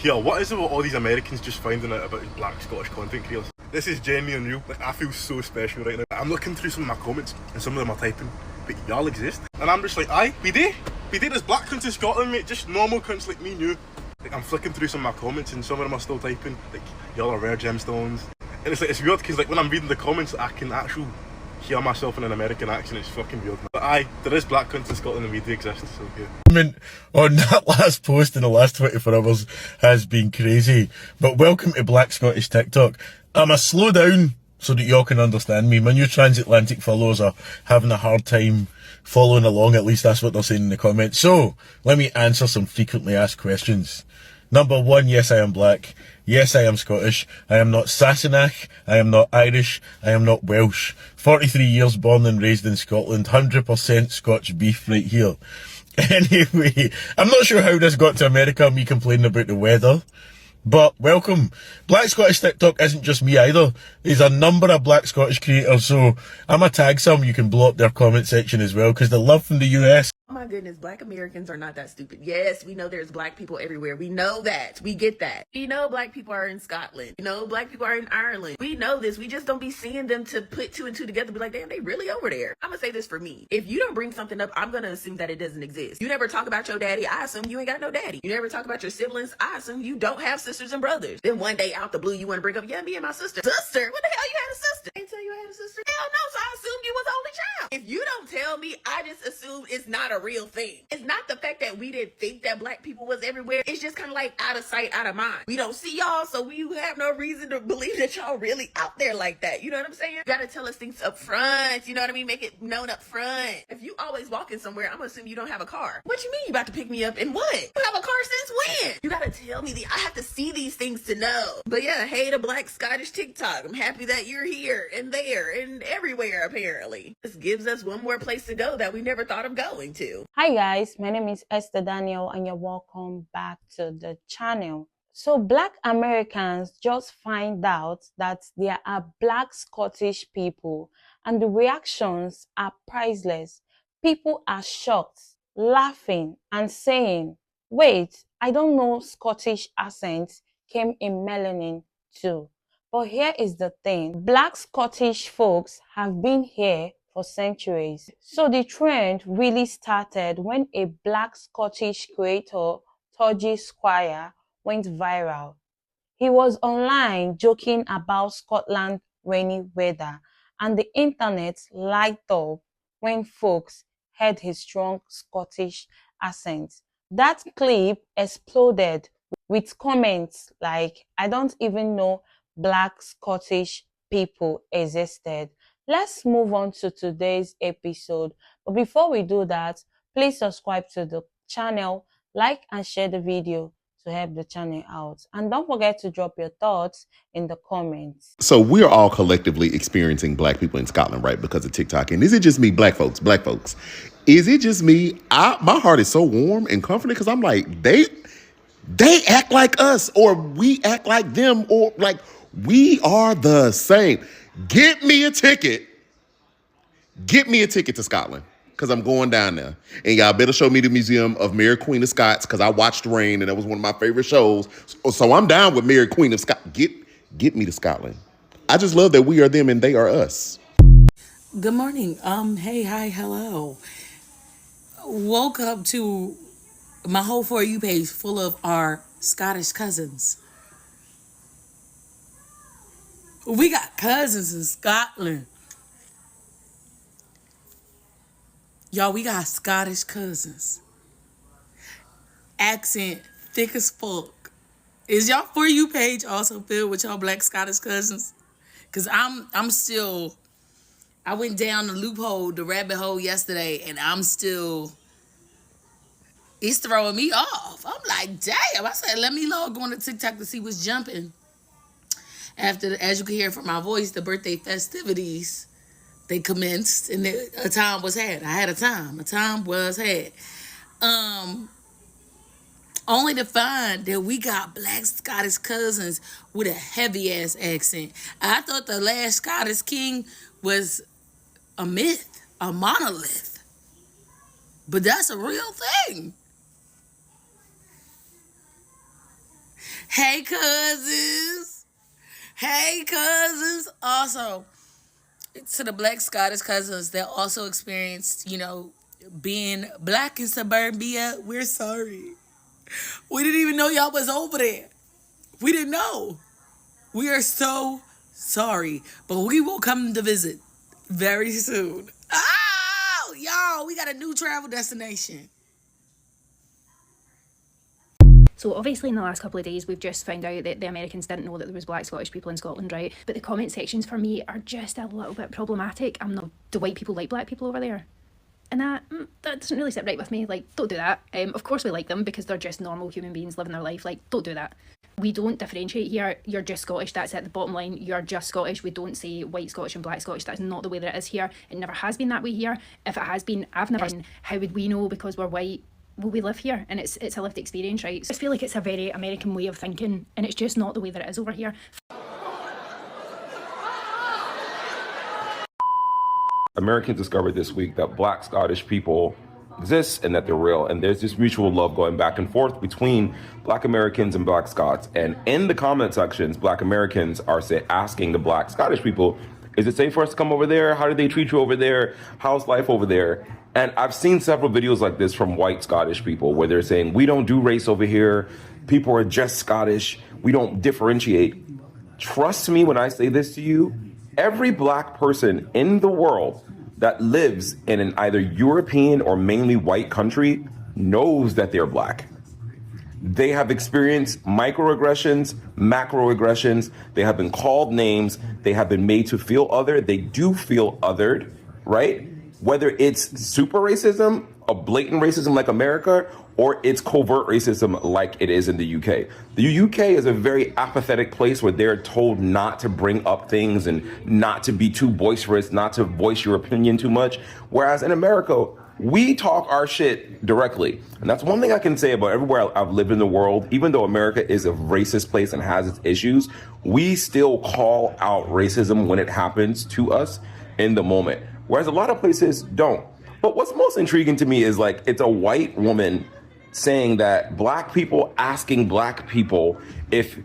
Here, what is it with all these Americans just finding out about black Scottish content creators? This is genuine real. Like, I feel so special right now. I'm looking through some of my comments and some of them are typing, but y'all exist. And I'm just like, aye, we do. There's black cunts in Scotland, mate. Just normal cunts like me and you. Like, I'm flicking through some of my comments and some of them are still typing, like, y'all are rare gemstones. And it's like, it's weird because like when I'm reading the comments, I can actually hear myself in an American accent. It's fucking weird. But aye, there is black cunts in Scotland and we do exist, so yeah. Comment on that last post in the last 24 hours has been crazy. But welcome to Black Scottish TikTok. I'ma slow down so that y'all can understand me. My new transatlantic followers are having a hard time following along, at least that's what they're saying in the comments. So, let me answer some frequently asked questions. Number one, yes, I am black. Yes, I am Scottish. I am not Sassenach. I am not Irish. I am not Welsh. 43 years born and raised in Scotland. 100% Scotch beef right here. Anyway, I'm not sure how this got to America, me complaining about the weather. But welcome. Black Scottish TikTok isn't just me either. There's a number of Black Scottish creators, so I'm gonna tag some. You can blow up their comment section as well, because the love from the US. Oh my goodness, black Americans are not that stupid. Yes, we know there's black people everywhere. We know that. We get that. We know black people are in Scotland. You know, black people are in Ireland. We know this. We just don't be seeing them to put two and two together, be like, damn, they really over there. I'm gonna say this for me. If you don't bring something up, I'm gonna assume that it doesn't exist. You never talk about your daddy, I assume you ain't got no daddy. You never talk about your siblings, I assume you don't have sisters and brothers. Then one day out the blue, you wanna bring up, yeah, me and my sister. Sister? What the hell, you had a sister? I didn't tell you I had a sister. Hell no, so I assumed you was the only child. If you don't tell me, I just assume it's not a real thing. It's not the fact that we didn't think that black people was everywhere. It's just kind of like out of sight, out of mind. We don't see y'all, so we have no reason to believe that y'all really out there like that. You know what I'm saying? You gotta tell us things up front. You know what I mean? Make it known up front. If you always walking somewhere, I'm gonna assume you don't have a car. What you mean you about to pick me up and what? You have a car since when? You gotta tell me I have to see these things to know. But yeah, hey to Black Scottish TikTok. I'm happy that you're here and there and everywhere apparently. This gives us one more place to go that we never thought of going to. Hi guys, my name is Esther Daniel and you're welcome back to the channel. So black Americans just find out that there are black Scottish people and the reactions are priceless. People are shocked, laughing and saying, wait, I don't know Scottish accent came in melanin too. But here is the thing, black Scottish folks have been here for centuries. So the trend really started when a black Scottish creator, Torgy Squire, went viral. He was online joking about Scotland's rainy weather, and the internet lighted up when folks heard his strong Scottish accent. That clip exploded with comments like, I don't even know black Scottish people existed. Let's move on to today's episode. But before we do that, please subscribe to the channel, like and share the video to help the channel out. And don't forget to drop your thoughts in the comments. So we're all collectively experiencing black people in Scotland, right? Because of TikTok. And is it just me, black folks? Is it just me? My heart is so warm and comforted because I'm like, they act like us, or we act like them, or like we are the same. Get me a ticket to Scotland, because I'm going down there. And y'all better show me the Museum of Mary Queen of Scots, because I watched Rain, and that was one of my favorite shows. So I'm down with Mary Queen of Scots. Get me to Scotland. I just love that we are them and they are us. Good morning. Hey, hi, hello. Woke up to my whole For You page full of our Scottish cousins. We got cousins in Scotland. Y'all, we got Scottish cousins. Accent thick as fuck. Is y'all For You page also filled with y'all black Scottish cousins? Cause I went down the rabbit hole yesterday, and it's throwing me off. I'm like, damn. I said, let me log on to TikTok to see what's jumping. As you can hear from my voice, the birthday festivities, they commenced, and a time was had. I had a time. A time was had. Only to find that we got black Scottish cousins with a heavy-ass accent. I thought the last Scottish king was a myth, a monolith. But that's a real thing. Hey, cousins. Hey, cousins. Also, to the Black Scottish cousins that also experienced, being black in suburbia, we're sorry. We didn't even know y'all was over there. We didn't know. We are so sorry, but we will come to visit very soon. Oh, y'all, we got a new travel destination. So obviously in the last couple of days, we've just found out that the Americans didn't know that there was black Scottish people in Scotland, right? But the comment sections for me are just a little bit problematic. Do white people like black people over there? And that doesn't really sit right with me. Like, don't do that. Of course we like them because they're just normal human beings living their life. Like, don't do that. We don't differentiate here. You're just Scottish. That's at the bottom line. You're just Scottish. We don't say white Scottish and black Scottish. That's not the way that it is here. It never has been that way here. If it has been, I've never seen. How would we know because we're white? Well, we live here and it's a lived experience, right? So I just feel like it's a very American way of thinking and it's just not the way that it is over here. Americans discovered this week that black Scottish people exist and that they're real. And there's this mutual love going back and forth between black Americans and black Scots. And in the comment sections, black Americans are asking the black Scottish people, is it safe for us to come over there? How do they treat you over there? How's life over there? And I've seen several videos like this from white Scottish people where they're saying, we don't do race over here. People are just Scottish. We don't differentiate. Trust me when I say this to you, every black person in the world that lives in an either European or mainly white country knows that they're black. They have experienced microaggressions, macroaggressions. They have been called names. They have been made to feel other. They do feel othered, right? Whether it's super racism, a blatant racism like America, or it's covert racism like it is in the UK. The UK is a very apathetic place where they're told not to bring up things and not to be too boisterous, not to voice your opinion too much. Whereas in America, we talk our shit directly. And that's one thing I can say about everywhere I've lived in the world. Even though America is a racist place and has its issues, we still call out racism when it happens to us in the moment. Whereas a lot of places don't. But what's most intriguing to me is like, it's a white woman saying that black people asking black people if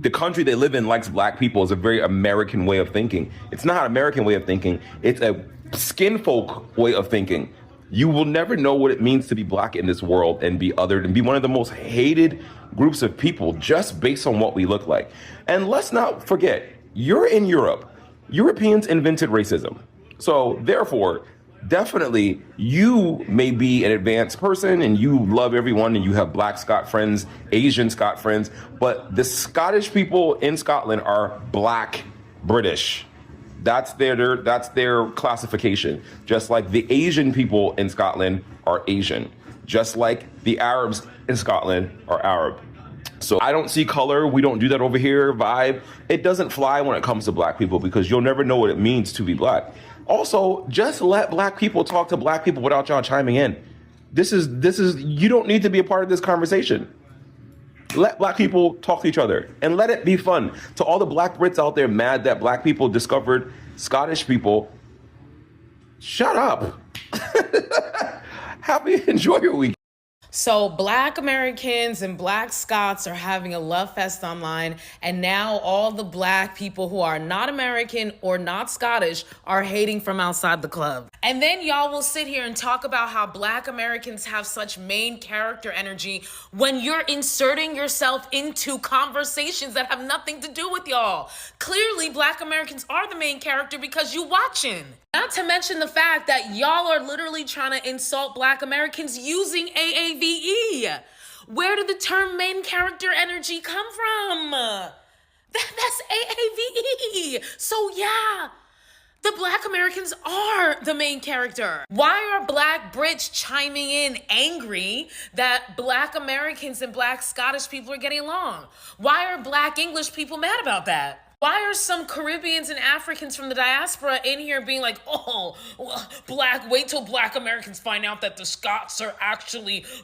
the country they live in likes black people is a very American way of thinking. It's not an American way of thinking. It's a skin folk way of thinking. You will never know what it means to be black in this world and be othered and be one of the most hated groups of people just based on what we look like. And let's not forget, you're in Europe. Europeans invented racism. So therefore, definitely you may be an advanced person and you love everyone and you have black Scot friends, Asian Scot friends, but the Scottish people in Scotland are black British. That's their classification. Just like the Asian people in Scotland are Asian. Just like the Arabs in Scotland are Arab. So I don't see color. We don't do that over here. Vibe. It doesn't fly when it comes to black people because you'll never know what it means to be black. Also, just let black people talk to black people without y'all chiming in. This is you don't need to be a part of this conversation. Let black people talk to each other and let it be fun. To all the black Brits out there mad that black people discovered Scottish people, shut up. Enjoy your week. So black Americans and black Scots are having a love fest online, and now all the black people who are not American or not Scottish are hating from outside the club. And then y'all will sit here and talk about how black Americans have such main character energy when you're inserting yourself into conversations that have nothing to do with y'all. Clearly, black Americans are the main character because you watching. Not to mention the fact that y'all are literally trying to insult black Americans using AAVE. Where did the term main character energy come from? That's AAVE. So yeah, the black Americans are the main character. Why are black Brits chiming in angry that black Americans and black Scottish people are getting along? Why are black English people mad about that? Why are some Caribbeans and Africans from the diaspora in here being like, oh, wait till black Americans find out that the Scots are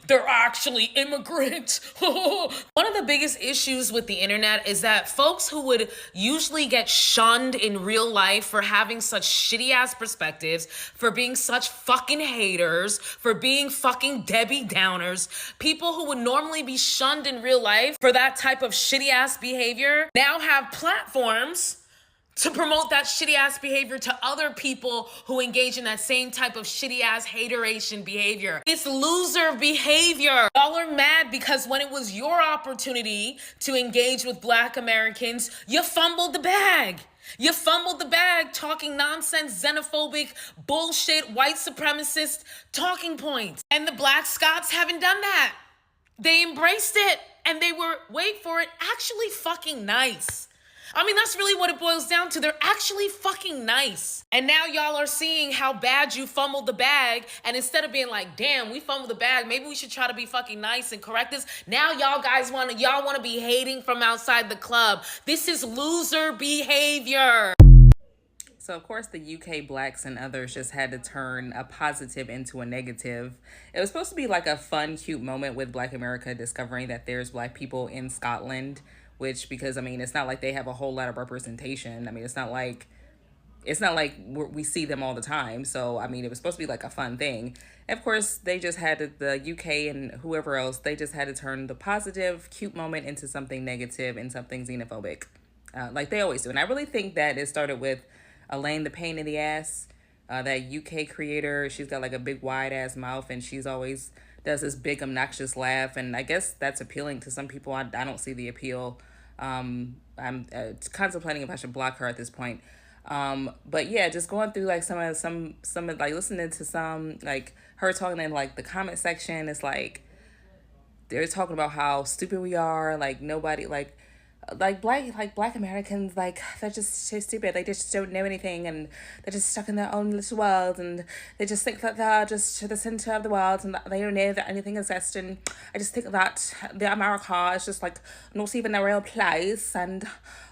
they're actually immigrants. One of the biggest issues with the internet is that folks who would usually get shunned in real life for having such shitty ass perspectives, for being such fucking haters, for being fucking Debbie Downers, people who would normally be shunned in real life for that type of shitty ass behavior now have platforms to promote that shitty ass behavior to other people who engage in that same type of shitty ass hateration behavior. It's loser behavior. Y'all are mad because when it was your opportunity to engage with black Americans, you fumbled the bag. You fumbled the bag talking nonsense, xenophobic, bullshit, white supremacist talking points. And the black Scots haven't done that. They embraced it and they were, wait for it, actually fucking nice. I mean, that's really what it boils down to. They're actually fucking nice. And now y'all are seeing how bad you fumbled the bag. And instead of being like, damn, we fumbled the bag, maybe we should try to be fucking nice and correct this. Now y'all want to be hating from outside the club. This is loser behavior. So, of course, the UK blacks and others just had to turn a positive into a negative. It was supposed to be like a fun, cute moment with Black America discovering that there's black people in Scotland, because, I mean, it's not like they have a whole lot of representation. I mean, it's not like we see them all the time. So, I mean, it was supposed to be like a fun thing. And of course, they just had the UK and whoever else, they just had to turn the positive, cute moment into something negative and something xenophobic, like they always do. And I really think that it started with Elaine the Pain in the Ass, that UK creator. She's got like a big wide ass mouth and she's always does this big obnoxious laugh. And I guess that's appealing to some people. I don't see the appeal. I'm contemplating if I should block her at this point. But yeah, just going through like some of like listening to some like her talking in like the comment section. It's like they're talking about how stupid we are. Like nobody like black Americans, like they're just so stupid. They just don't know anything and they're just stuck in their own little world and they just think that they're just to the center of the world and that they don't know that anything exists. And I just think that the America is just like not even a real place and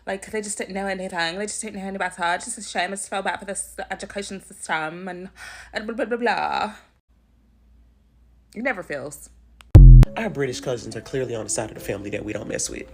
like they just don't know anything. They just don't know any better. It's just a shame. I just feel bad for this education system and blah blah blah blah. It never feels. Our British cousins are clearly on the side of the family that we don't mess with.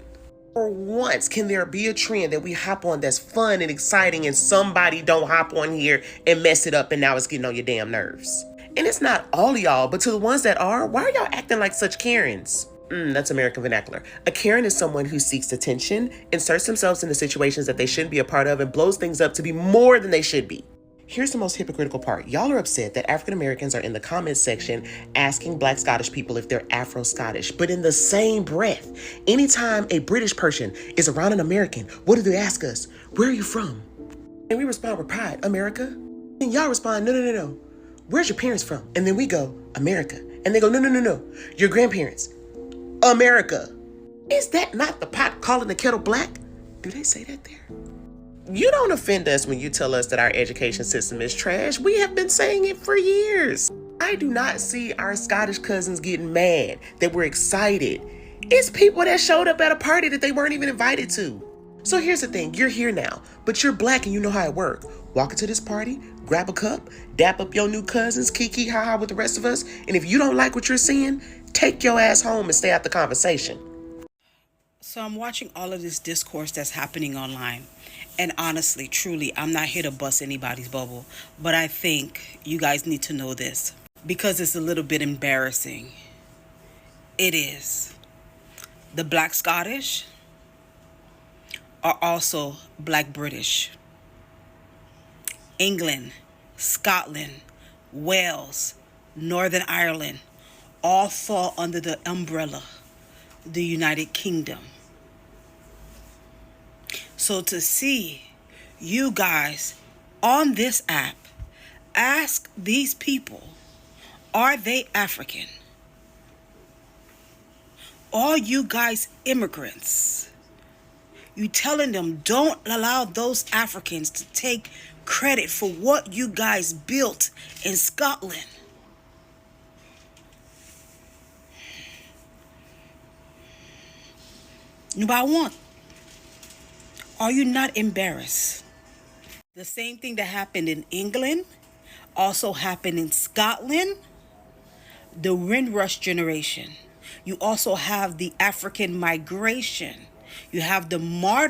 For once, can there be a trend that we hop on that's fun and exciting and somebody don't hop on here and mess it up and now it's getting on your damn nerves? And it's not all of y'all, but to the ones that are, why are y'all acting like such Karens? That's American vernacular. A Karen is someone who seeks attention, inserts themselves into situations that they shouldn't be a part of, and blows things up to be more than they should be. Here's the most hypocritical part. Y'all are upset that African Americans are in the comments section asking Black Scottish people if they're Afro-Scottish. But in the same breath, anytime a British person is around an American, what do they ask us? Where are you from? And we respond with pride, America. And y'all respond, no. Where's your parents from? And then we go, America. And they go, no. Your grandparents, America. Is that not the pot calling the kettle black? Do they say that there? You don't offend us when you tell us that our education system is trash. We have been saying it for years. I do not see our Scottish cousins getting mad that we're excited. It's people that showed up at a party that they weren't even invited to. So here's the thing, you're here now, but you're black and you know how it works. Walk into this party, grab a cup, dap up your new cousins, kiki ha with the rest of us, and if you don't like what you're seeing, take your ass home and stay out the conversation. So I'm watching all of this discourse that's happening online. And honestly, truly, I'm not here to bust anybody's bubble, but I think you guys need to know this because it's a little bit embarrassing. It is. The Black Scottish are also Black British. England, Scotland, Wales, Northern Ireland all fall under the umbrella, the United Kingdom. So to see you guys on this app ask these people, are they African? Are you guys immigrants? You telling them don't allow those Africans to take credit for what you guys built in Scotland. Number one. Are you not embarrassed? The same thing that happened in England also happened in Scotland, the Windrush generation. You also have the African migration. You have the more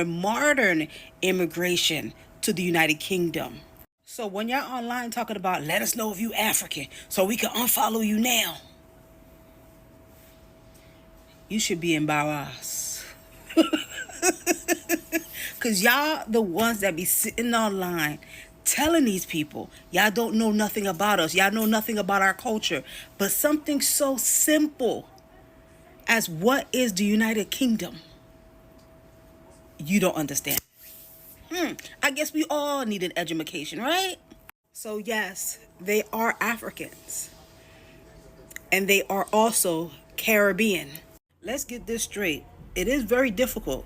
modern immigration to the United Kingdom. So when you're online talking about let us know if you African so we can unfollow you now, you should be embarrassed. Because y'all the ones that be sitting online telling these people, y'all don't know nothing about us. Y'all know nothing about our culture. But something so simple as what is the United Kingdom, you don't understand. I guess we all need an education, right? So yes, they are Africans. And they are also Caribbean. Let's get this straight. It is very difficult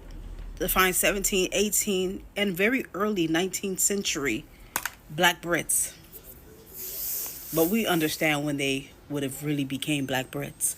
to find 17, 18, and very early 19th century Black Brits. But we understand when they would have really became Black Brits.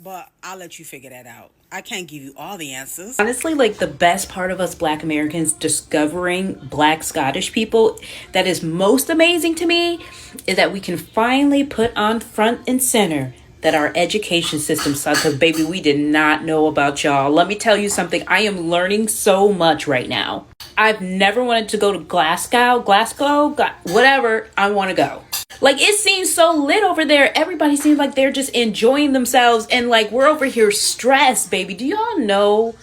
But I'll let you figure that out. I can't give you all the answers. Honestly, like the best part of us Black Americans discovering Black Scottish people that is most amazing to me is that we can finally put on front and center that our education system sucks. Because baby, we did not know about y'all. Let me tell you something. I am learning so much right now. I've never wanted to go to Glasgow, whatever. I want to go. Like, it seems so lit over there. Everybody seems like they're just enjoying themselves. And like, we're over here stressed, baby. Do y'all know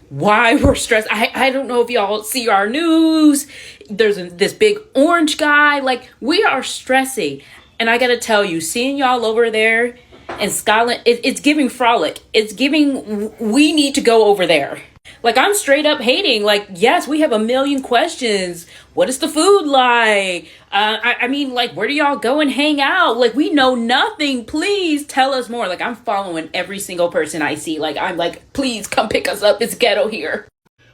why we're stressed? I don't know if y'all see our news. There's this big orange guy. Like, we are stressing. And I gotta tell you, seeing y'all over there in Scotland, it's giving frolic. It's giving, we need to go over there. Like, I'm straight up hating. Like, yes, we have a million questions. What is the food like? I mean, like, where do y'all go and hang out? Like, we know nothing. Please tell us more. Like, I'm following every single person I see. Like, I'm like, please come pick us up. It's ghetto here.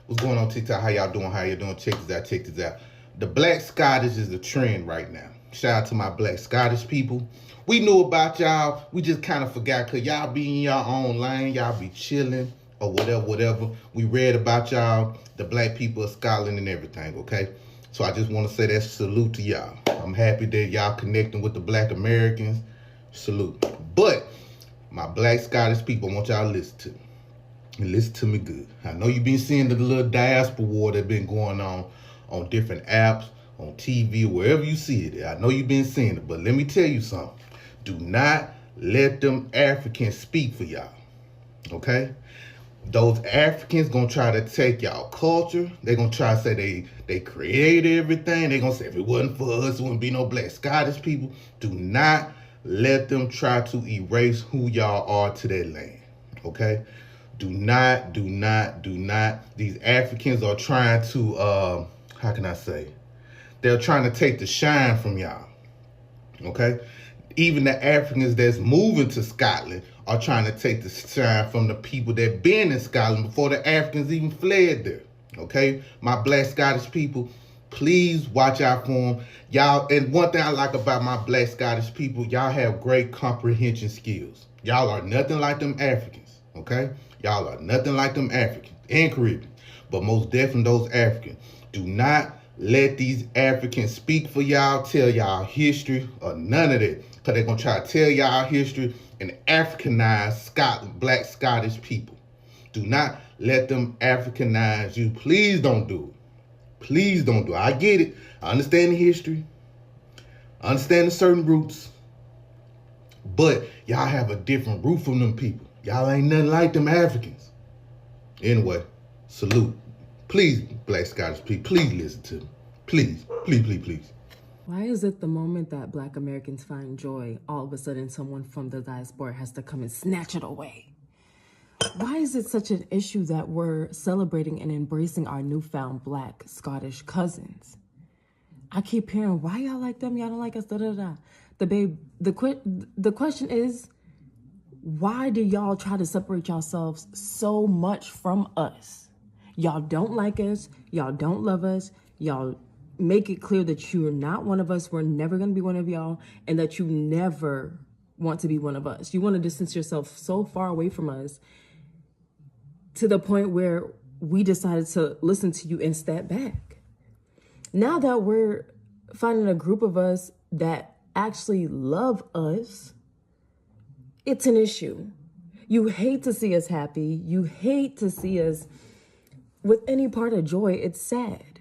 What's going on, TikTok? How y'all doing? How you doing? Check this out. The Black Scottish is the trend right now. Shout out to my Black Scottish people. We knew about y'all. We just kind of forgot because y'all be in your own lane. Y'all be chilling or whatever. We read about y'all, the Black people of Scotland and everything, okay? So I just want to say that salute to y'all. I'm happy that y'all connecting with the Black Americans. Salute. But my Black Scottish people, I want y'all to listen to me. And listen to me good. I know you've been seeing the little diaspora war that's been going on different apps, on TV, wherever you see it. I know you've been seeing it, but let me tell you something. Do not let them Africans speak for y'all, okay? Those Africans gonna try to take y'all culture. They gonna try to say they created everything. They gonna say if it wasn't for us, it wouldn't be no Black Scottish people. Do not let them try to erase who y'all are to that land, okay? Do not. These Africans are trying to, how can I say? They're trying to take the shine from y'all, okay? Even the Africans that's moving to Scotland are trying to take the shine from the people that been in Scotland before the Africans even fled there, okay? My Black Scottish people, please watch out for them. Y'all, and one thing I like about my Black Scottish people, y'all have great comprehension skills. Y'all are nothing like them Africans, okay? Y'all are nothing like them Africans and Caribbean, but most definitely those Africans. Do not let these Africans speak for y'all, tell y'all history, or none of that. Because they're going to try to tell y'all history and Africanize Black Scottish people. Do not let them Africanize you. Please don't do it. Please don't do it. I get it. I understand the history. I understand the certain roots. But y'all have a different root from them people. Y'all ain't nothing like them Africans. Anyway, salute. Please, Black Scottish people, please listen to me. Please. Why is it the moment that Black Americans find joy, all of a sudden someone from the diaspora has to come and snatch it away? Why is it such an issue that we're celebrating and embracing our newfound Black Scottish cousins? I keep hearing, why y'all like them? Y'all don't like us, da-da-da. The question is, why do y'all try to separate yourselves so much from us? Y'all don't like us. Y'all don't love us. Y'all make it clear that you're not one of us. We're never going to be one of y'all, and that you never want to be one of us. You want to distance yourself so far away from us to the point where we decided to listen to you and step back. Now that we're finding a group of us that actually love us, it's an issue. You hate to see us happy. You hate to see us with any part of joy. It's sad.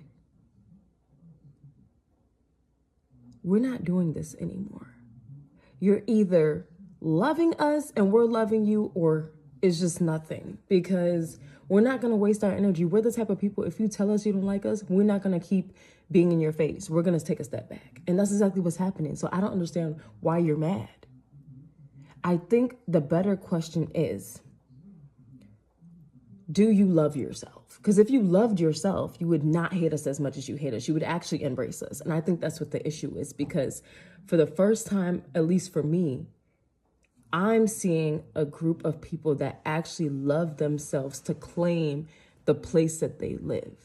We're not doing this anymore. You're either loving us and we're loving you, or it's just nothing, because we're not going to waste our energy. We're the type of people, if you tell us you don't like us, we're not going to keep being in your face. We're going to take a step back. And that's exactly what's happening. So I don't understand why you're mad. I think the better question is, do you love yourself? Because if you loved yourself, you would not hate us as much as you hate us. You would actually embrace us. And I think that's what the issue is, because for the first time, at least for me, I'm seeing a group of people that actually love themselves to claim the place that they live.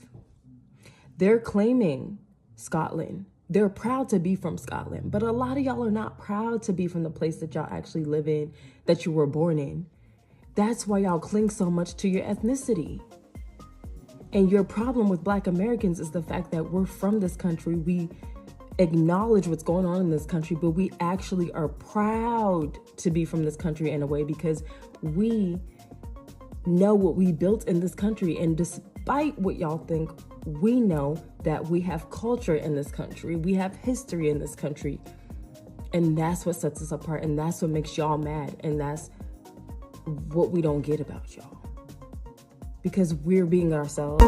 They're claiming Scotland. They're proud to be from Scotland, but a lot of y'all are not proud to be from the place that y'all actually live in, that you were born in. That's why y'all cling so much to your ethnicity. And your problem with Black Americans is the fact that we're from this country. We acknowledge what's going on in this country, but we actually are proud to be from this country in a way, because we know what we built in this country. And despite what y'all think, we know that we have culture in this country. We have history in this country. And that's what sets us apart. And that's what makes y'all mad. And that's what we don't get about y'all, because we're being ourselves.